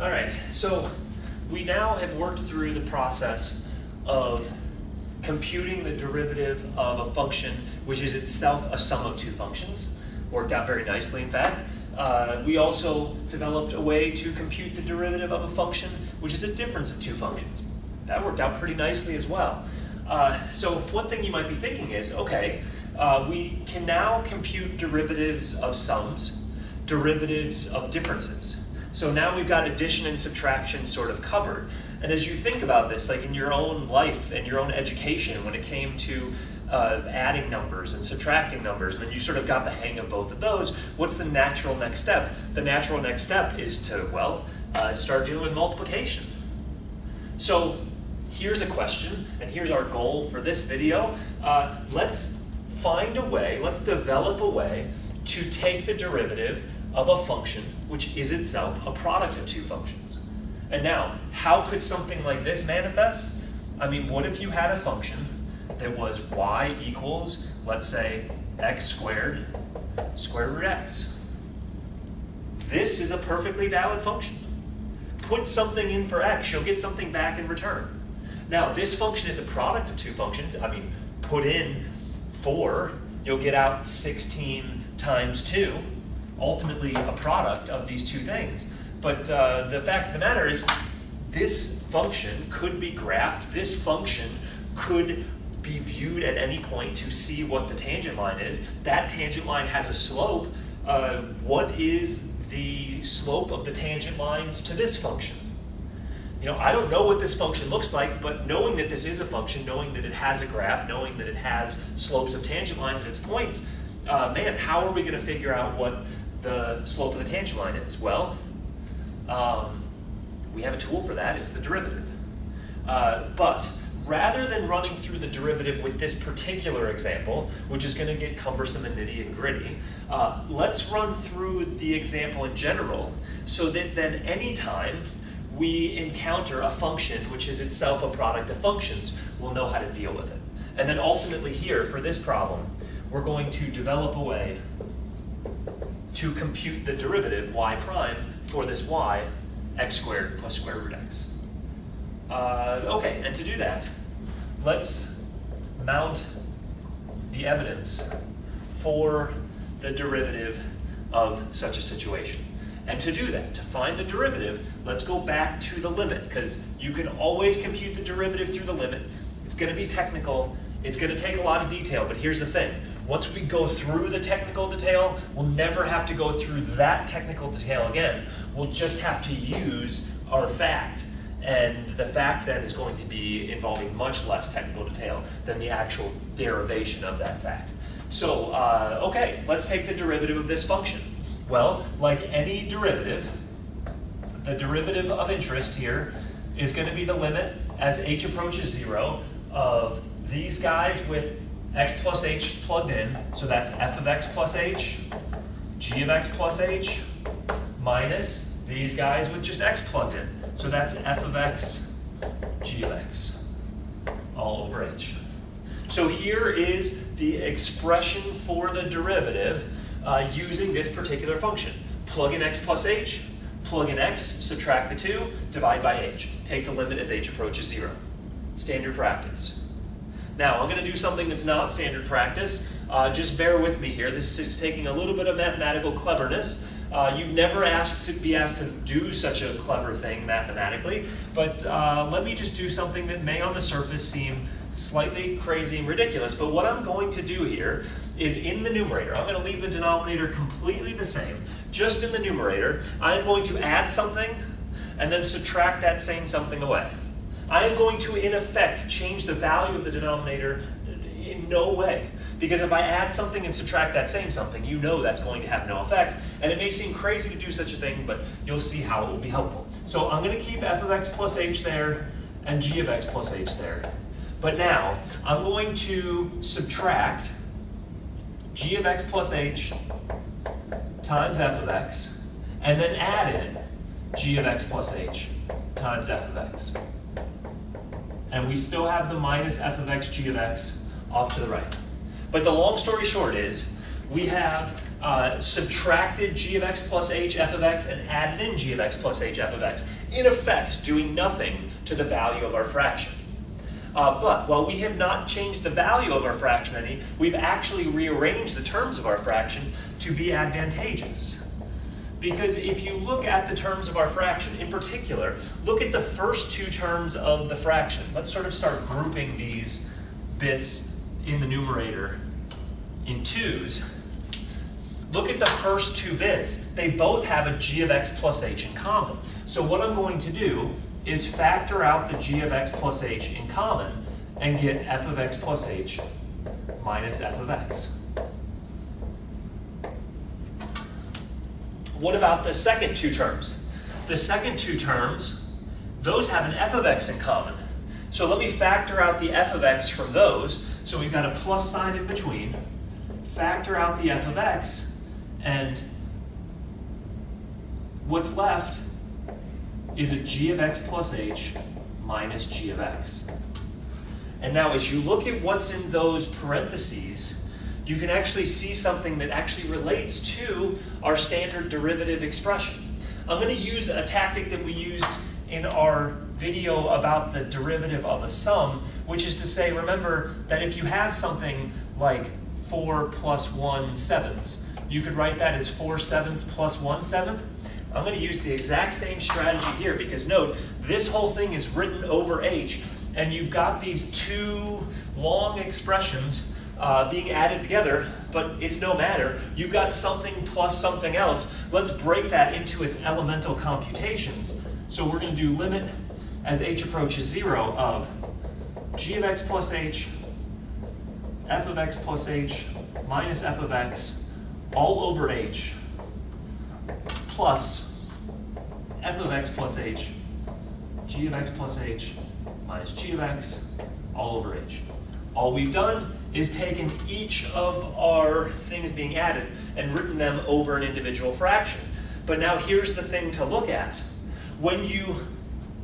All right, so we now have worked through the process of computing the derivative of a function which is itself a sum of two functions. Worked out very nicely, in fact. We also developed a way to compute the derivative of a function which is a difference of two functions. That worked out pretty nicely as well. So one thing you might be thinking is, okay, we can now compute derivatives of sums, derivatives of differences. So now we've got addition and subtraction sort of covered. And as you think about this, like in your own life and your own education, when it came to adding numbers and subtracting numbers, and then you sort of got the hang of both of those, what's the natural next step? The natural next step is to, well, start dealing with multiplication. So here's a question, and here's our goal for this video. Let's find a way, let's develop a way to take the derivative of a function which is itself a product of two functions. And now, how could something like this manifest? I mean, what if you had a function that was y equals, let's say, x squared, square root x? This is a perfectly valid function. Put something in for x, you'll get something back in return. Now, this function is a product of two functions. I mean, put in 4, you'll get out 16 times 2, ultimately a product of these two things. But the fact of the matter is, this function could be graphed, this function could be viewed at any point to see what the tangent line is. That tangent line has a slope. What is the slope of the tangent lines to this function? You know, I don't know what this function looks like, but knowing that this is a function, knowing that it has a graph, knowing that it has slopes of tangent lines at its points, man, how are we going to figure out what the slope of the tangent line is? Well, we have a tool for that, it's the derivative. But rather than running through the derivative with this particular example, which is going to get cumbersome and nitty and gritty, let's run through the example in general so that then anytime we encounter a function which is itself a product of functions, we'll know how to deal with it. And then ultimately here, for this problem, we're going to develop a way to compute the derivative y prime for this y, x squared plus square root x. Okay, and to do that, let's mount the evidence for the derivative of such a situation. And to do that, to find the derivative, let's go back to the limit, because you can always compute the derivative through the limit. It's going to be technical, it's going to take a lot of detail, but here's the thing. Once we go through the technical detail, we'll never have to go through that technical detail again. We'll just have to use our fact. And the fact then is going to be involving much less technical detail than the actual derivation of that fact. So, okay, let's take the derivative of this function. Well, like any derivative, the derivative of interest here is going to be the limit as h approaches 0 of these guys with x plus h plugged in, so that's f of x plus h, g of x plus h, minus these guys with just x plugged in, so that's f of x, g of x, all over h. So here is the expression for the derivative using this particular function. Plug in x plus h, plug in x, subtract the 2, divide by h. Take the limit as h approaches 0. Standard practice. Now, I'm going to do something that's not standard practice. Just bear with me here. This is taking a little bit of mathematical cleverness. You've never asked to be asked to do such a clever thing mathematically, but let me just do something that may on the surface seem slightly crazy and ridiculous. But what I'm going to do here is in the numerator, I'm going to leave the denominator completely the same. Just in the numerator, I'm going to add something and then subtract that same something away. I am going to, in effect, change the value of the denominator in no way. Because if I add something and subtract that same something, you know that's going to have no effect. And it may seem crazy to do such a thing, but you'll see how it will be helpful. So I'm going to keep f of x plus h there and g of x plus h there. But now, I'm going to subtract g of x plus h times f of x, and then add in g of x plus h times f of x. And we still have the minus f of x, g of x off to the right. But the long story short is, we have subtracted g of x plus h f of x and added in g of x plus h f of x, in effect doing nothing to the value of our fraction. But while we have not changed the value of our fraction any, we've actually rearranged the terms of our fraction to be advantageous. Because if you look at the terms of our fraction, in particular, look at the first two terms of the fraction. Let's sort of start grouping these bits in the numerator in twos. Look at the first two bits. They both have a g of x plus h in common. So what I'm going to do is factor out the g of x plus h in common and get f of x plus h minus f of x. What about the second two terms? The second two terms, those have an f of x in common. So let me factor out the f of x from those. So we've got a plus sign in between. Factor out the f of x, and what's left is a g of x plus h minus g of x. And now as you look at what's in those parentheses, you can actually see something that actually relates to our standard derivative expression. I'm going to use a tactic that we used in our video about the derivative of a sum, which is to say, remember that if you have something like 4 plus 1 sevenths, you could write that as 4 sevenths plus 1 seventh. I'm going to use the exact same strategy here because note, this whole thing is written over h, and you've got these two long expressions being added together, but it's no matter. You've got something plus something else. Let's break that into its elemental computations. So we're going to do limit as h approaches 0 of g of x plus h, f of x plus h minus f of x all over h plus f of x plus h, g of x plus h minus g of x all over h. All we've done is taken each of our things being added and written them over an individual fraction. But now here's the thing to look at. When you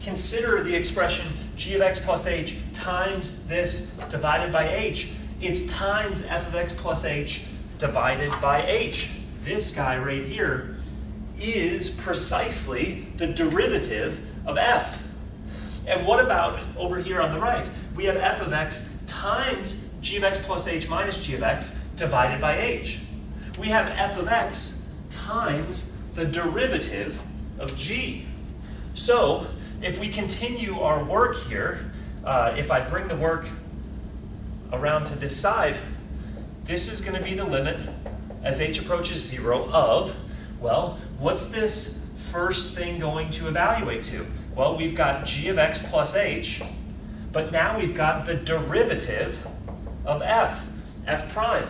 consider the expression g of x plus h times this divided by h, it's times f of x plus h divided by h. This guy right here is precisely the derivative of f. And what about over here on the right? We have f of x times g of x plus h minus g of x divided by h. We have f of x times the derivative of g. So if we continue our work here, if I bring the work around to this side, this is going to be the limit as h approaches 0 of, well, what's this first thing going to evaluate to? Well, we've got g of x plus h, but now we've got the derivative of f prime.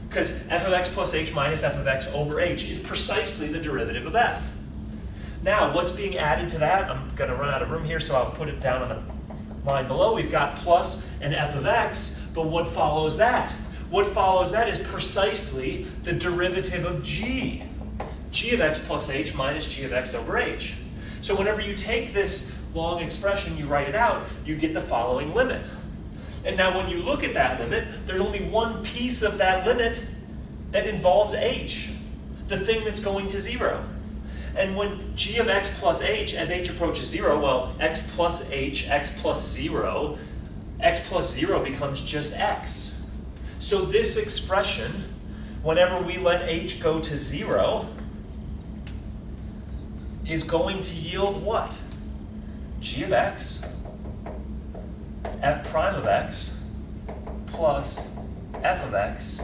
Because f of x plus h minus f of x over h is precisely the derivative of f. Now, what's being added to that? I'm going to run out of room here, so I'll put it down on the line below. We've got plus an f of x, but what follows that? What follows that is precisely the derivative of g. G of x plus h minus g of x over h. So whenever you take this long expression, you write it out, you get the following limit. And now when you look at that limit, there's only one piece of that limit that involves h, the thing that's going to 0. And when g of x plus h, as h approaches 0, well, x plus h, x plus 0, x plus 0 becomes just x. So this expression, whenever we let h go to 0, is going to yield what? G of x, f prime of x, plus f of x,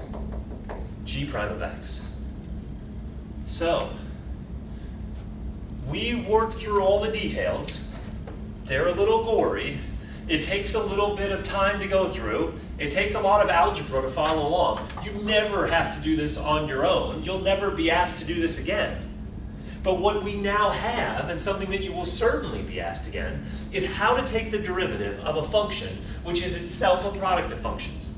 g prime of x. So, we've worked through all the details. They're a little gory. It takes a little bit of time to go through. It takes a lot of algebra to follow along. You never have to do this on your own. You'll never be asked to do this again. But what we now have, and something that you will certainly be asked again, is how to take the derivative of a function which is itself a product of functions.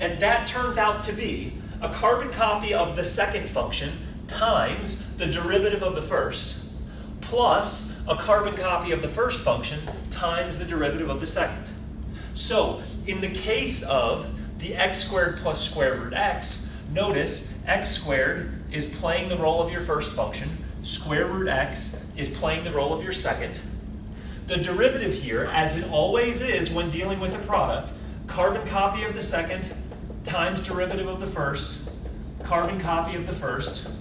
And that turns out to be a carbon copy of the second function times the derivative of the first, plus a carbon copy of the first function times the derivative of the second. So, in the case of the x squared plus square root x, notice x squared is playing the role of your first function, square root x is playing the role of your second. The derivative here, as it always is when dealing with a product, carbon copy of the second times derivative of the first, carbon copy of the first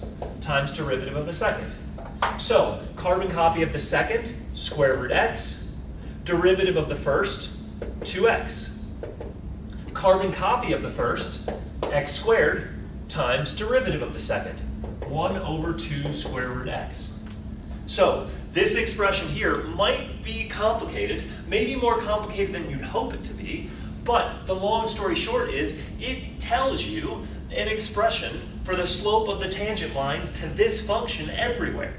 times derivative of the second. So, carbon copy of the second, square root x, derivative of the first, 2x. Carbon copy of the first, x squared, times derivative of the second, 1 over 2 square root x. So, this expression here might be complicated, maybe more complicated than you'd hope it to be, but the long story short is it tells you an expression for the slope of the tangent lines to this function everywhere.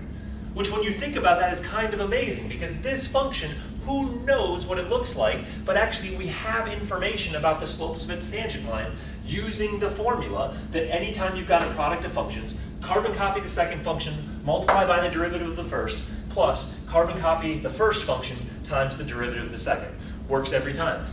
Which when you think about that is kind of amazing, because this function, who knows what it looks like, but actually we have information about the slopes of its tangent line using the formula that anytime you've got a product of functions, carbon copy the second function, multiply by the derivative of the first, plus carbon copy the first function times the derivative of the second. Works every time.